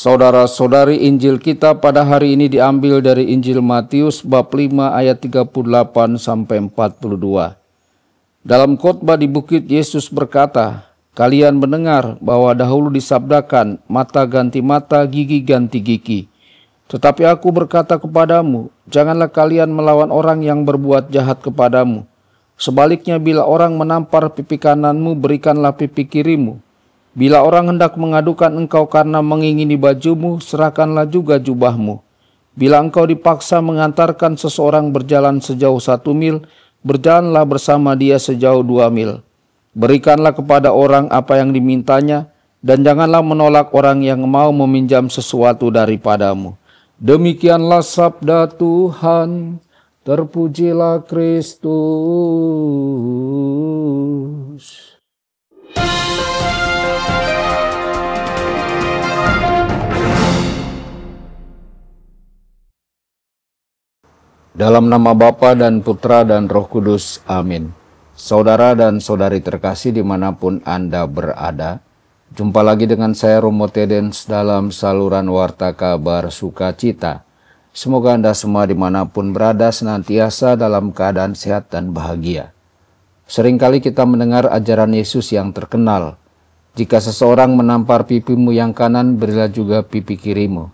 Saudara-saudari, Injil kita pada hari ini diambil dari Injil Matius bab 5 ayat 38 sampai 42. Dalam khotbah di bukit, Yesus berkata, "Kalian mendengar bahwa dahulu disabdakan, mata ganti mata, gigi ganti gigi. Tetapi aku berkata kepadamu, janganlah kalian melawan orang yang berbuat jahat kepadamu. Sebaliknya, bila orang menampar pipi kananmu, berikanlah pipi kirimu. Bila orang hendak mengadukan engkau karena mengingini bajumu, serahkanlah juga jubahmu. Bila engkau dipaksa mengantarkan seseorang berjalan sejauh 1 mil, berjalanlah bersama dia sejauh 2 mil. Berikanlah kepada orang apa yang dimintanya, dan janganlah menolak orang yang mau meminjam sesuatu daripadamu." Demikianlah sabda Tuhan. Terpujilah Kristus. Dalam nama Bapa dan Putra dan Roh Kudus, amin. Saudara dan saudari terkasih dimanapun Anda berada, jumpa lagi dengan saya Romo Tedens dalam saluran Warta Kabar Sukacita. Semoga Anda semua dimanapun berada senantiasa dalam keadaan sehat dan bahagia. Seringkali kita mendengar ajaran Yesus yang terkenal, "Jika seseorang menampar pipimu yang kanan, berilah juga pipi kirimu.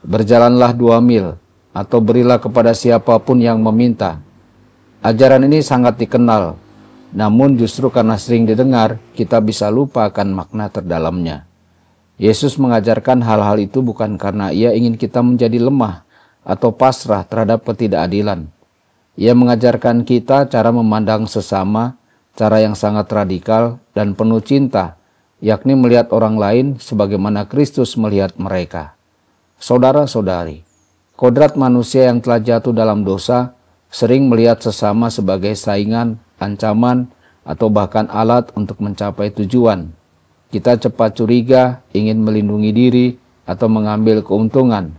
Berjalanlah 2 mil, atau berilah kepada siapapun yang meminta." Ajaran ini sangat dikenal, namun justru karena sering didengar, kita bisa lupa akan makna terdalamnya. Yesus mengajarkan hal-hal itu bukan karena Ia ingin kita menjadi lemah atau pasrah terhadap ketidakadilan. Ia mengajarkan kita cara memandang sesama, cara yang sangat radikal dan penuh cinta, yakni melihat orang lain sebagaimana Kristus melihat mereka. Saudara-saudari, kodrat manusia yang telah jatuh dalam dosa sering melihat sesama sebagai saingan, ancaman, atau bahkan alat untuk mencapai tujuan. Kita cepat curiga, ingin melindungi diri, atau mengambil keuntungan.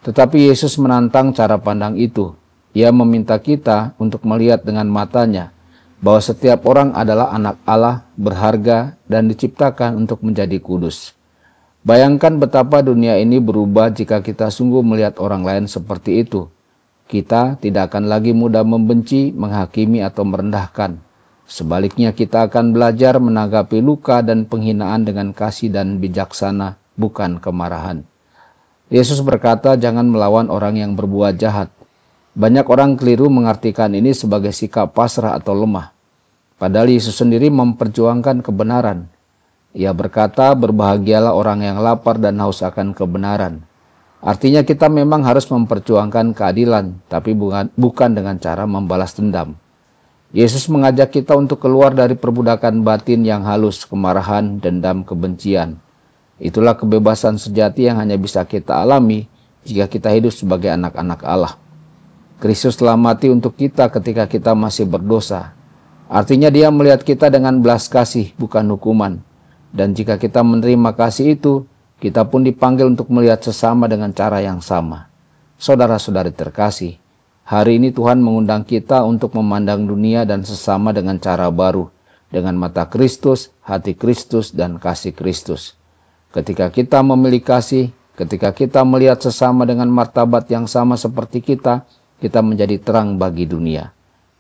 Tetapi Yesus menantang cara pandang itu. Ia meminta kita untuk melihat dengan matanya bahwa setiap orang adalah anak Allah, berharga, dan diciptakan untuk menjadi kudus. Bayangkan betapa dunia ini berubah jika kita sungguh melihat orang lain seperti itu. Kita tidak akan lagi mudah membenci, menghakimi, atau merendahkan. Sebaliknya, kita akan belajar menanggapi luka dan penghinaan dengan kasih dan bijaksana, bukan kemarahan. Yesus berkata, jangan melawan orang yang berbuat jahat. Banyak orang keliru mengartikan ini sebagai sikap pasrah atau lemah. Padahal Yesus sendiri memperjuangkan kebenaran. Ia berkata, berbahagialah orang yang lapar dan haus akan kebenaran. Artinya kita memang harus memperjuangkan keadilan, tapi bukan dengan cara membalas dendam. Yesus mengajak kita untuk keluar dari perbudakan batin yang halus, kemarahan, dendam, kebencian. Itulah kebebasan sejati yang hanya bisa kita alami jika kita hidup sebagai anak-anak Allah. Kristus telah mati untuk kita ketika kita masih berdosa. Artinya Dia melihat kita dengan belas kasih, bukan hukuman. Dan jika kita menerima kasih itu, kita pun dipanggil untuk melihat sesama dengan cara yang sama. Saudara-saudari terkasih, hari ini Tuhan mengundang kita untuk memandang dunia dan sesama dengan cara baru, dengan mata Kristus, hati Kristus, dan kasih Kristus. Ketika kita memiliki kasih, ketika kita melihat sesama dengan martabat yang sama seperti kita menjadi terang bagi dunia.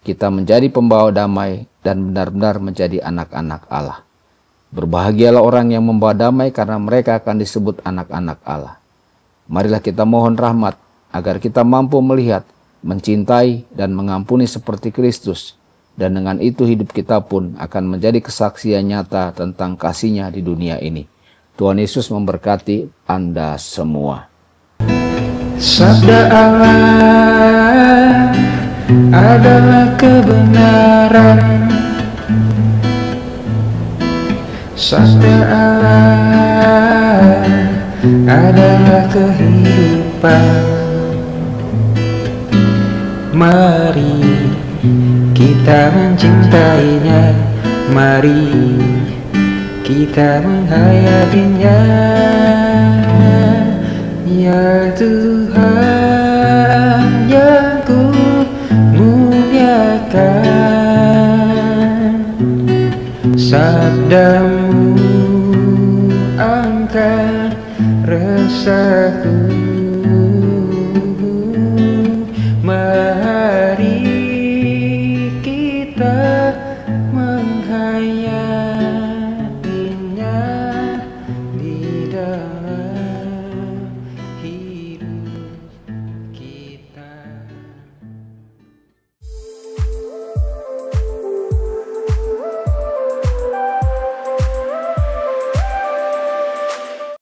Kita menjadi pembawa damai dan benar-benar menjadi anak-anak Allah. Berbahagialah orang yang membawa damai karena mereka akan disebut anak-anak Allah. Marilah kita mohon rahmat agar kita mampu melihat, mencintai, dan mengampuni seperti Kristus. Dan dengan itu hidup kita pun akan menjadi kesaksian nyata tentang kasih-Nya di dunia ini. Tuhan Yesus memberkati Anda semua. Sabda Allah adalah kebenaran. Sabda Allah adalah kehidupan. Mari kita mencintainya, mari kita menghayatinya. Ya Tuhan yang ku muliakan, sabdamu angkat satu. Mari kita menghayati